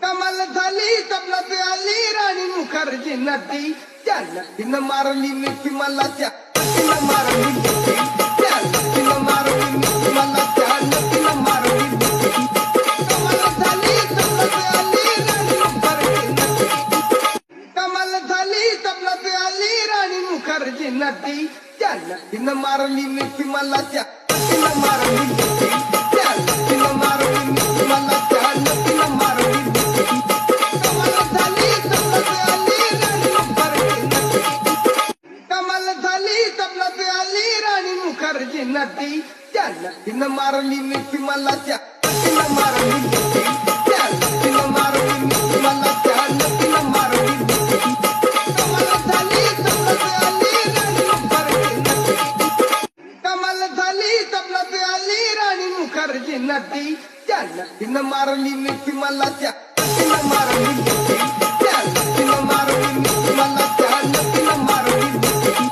कमाल झाली तबलात आली राणी मुखर्जी नदी त्या नदीनं मारली मिठी मला त्या नदीनं मारली मिठी त्या नदीनं मारली मिठी मला त्या नदीनं मारली मिठी कमाल झाली तबलात आली राणी मुखर्जी नदी कमाल झाली तबलात आली राणी मुखर्जी नदी त्या नदीनं मारली मिठी मला त्या नदीनं मारली मिठी त्या नदीनं मारली मिठी मला त्या नदीनं मारली मिठी कमाल झाली तबलात आली राणी मुखर्जी नदी कमाल झाली तबलात आली राणी मुखर्जी नदी त्या नदीनं मारली मिठी मला त्या नदीनं मारली मिठी त्या नदीनं मारली मिठी मला त्या नदीनं मारली मिठी कमाल झाली तबलात आली राणी मुखर्जी नदी कमाल झाली तबलात आली राणी मुखर्जी नदी त्या नदीनं मारली मिठी मला त्या नदीनं मारली मिठी त्या नदीनं मारली मिठी मला त्या नदीनं मारली मिठी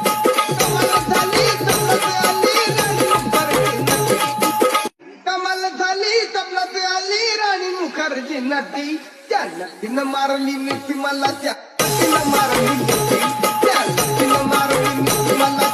कमाल झाली तबलात आली राणी मुखर्जी नदी कमाल झाली तबलात आली राणी मुखर्जी नदी त्या नदीनं मारली मिठी मला त्या नदीनं मारली मिठी त्या नदीनं मारली मिठी मला